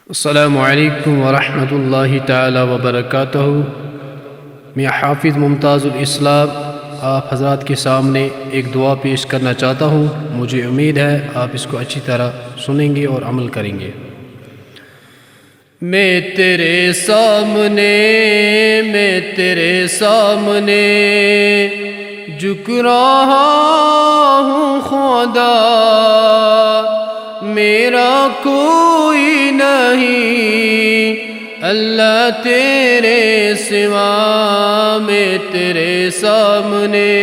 السلام علیکم ورحمۃ اللہ تعالی وبرکاتہ۔ میں حافظ ممتاز الاسلام آپ حضرات کے سامنے ایک دعا پیش کرنا چاہتا ہوں۔ مجھے امید ہے آپ اس کو اچھی طرح سنیں گے اور عمل کریں گے۔ میں تیرے سامنے جھک رہا ہوں خدا، میرا کوئی نہیں اللہ تیرے سوا۔ میں تیرے سامنے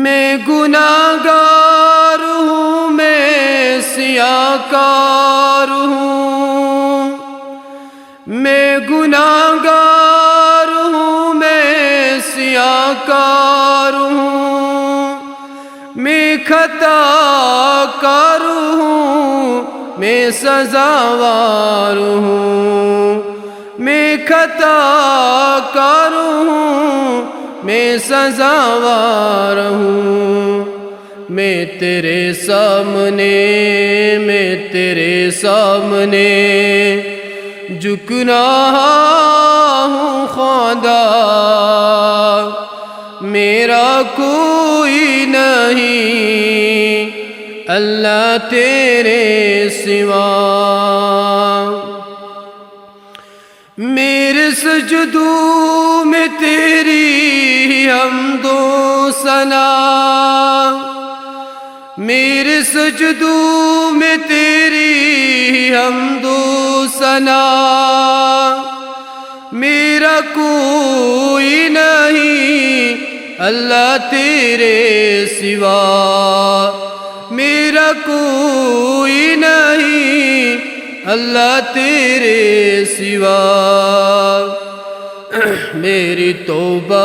میں گناہگار ہوں، میں سیاہکار ہوں، میں گناہگار ہوں، میں سیاہکار ہوں، میں خطا کار ہوں، میں سزاوار ہوں، میں خطا کار ہوں، میں سزاوار ہوں۔ میں تیرے سامنے جھک رہا ہوں خدا، میرا کوئی نہیں اللہ تیرے سوا۔ میرے سجدوں میں تیری حمد و ثنا، میرے سجدوں میں تیری حمد و ثنا، میرا کوئی نہیں اللہ تیرے سوا، میرا کوئی نہیں اللہ تیرے سوا۔ میری توبہ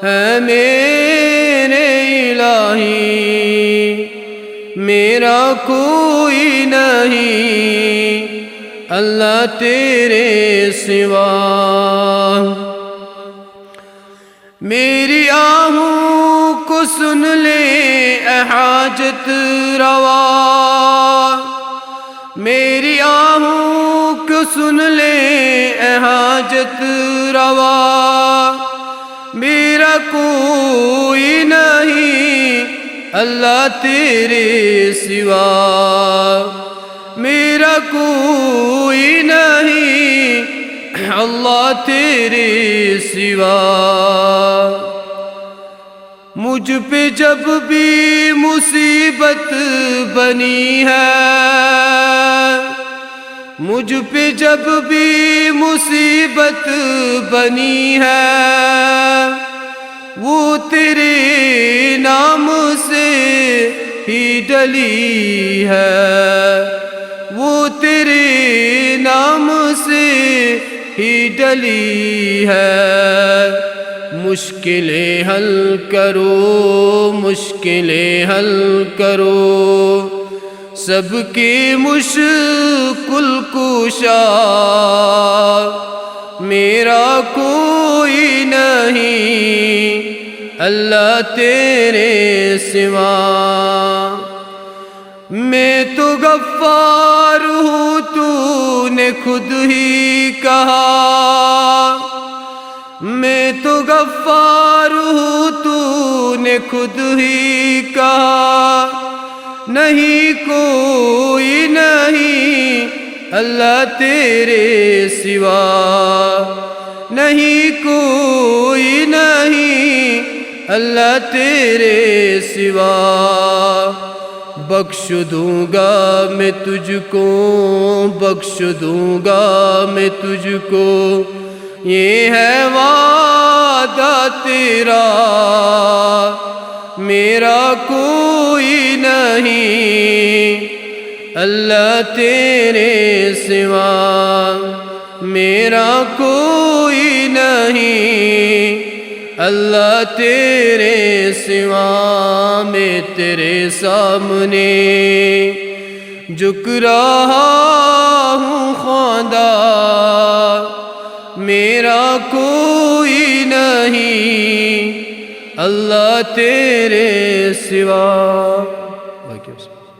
ہے میرے الہی، میرا کوئی نہیں اللہ تیرے سوا۔ میری آہوں کو سن لے اے حاجت روا، میری آہوں کو سن لے اے حاجت روا، میرا کوئی نہیں اللہ تیرے سوا، میرا کوئی نہیں اللہ تیرے سوا۔ مجھ پہ جب بھی مصیبت بنی ہے، مجھ پہ جب بھی مصیبت بنی ہے، وہ تیرے نام سے ہی ڈلی ہے، وہ تیرے نام سے ہی ڈلی ہے۔ مشکلیں حل کرو، مشکلیں حل کرو، سب کی مشکل کشا، میرا کوئی نہیں اللہ تیرے سوا۔ میں تو غفار ہوں تو نے خود ہی کہا، میں تو غفار ہوں تو نے خود ہی کہا، نہیں کوئی نہیں اللہ تیرے سوا، نہیں کوئی نہیں اللہ تیرے سوا۔ بخش دوں گا میں تجھ کو، بخش دوں گا میں تجھ کو، یہ ہے وعدہ تیرا، میرا کوئی نہیں اللہ تیرے سوا، میرا کوئی نہیں اللہ تیرے سوا۔ میں تیرے سامنے جھک رہا ہوں خدا، میرا کوئی نہیں اللہ تیرے سوا۔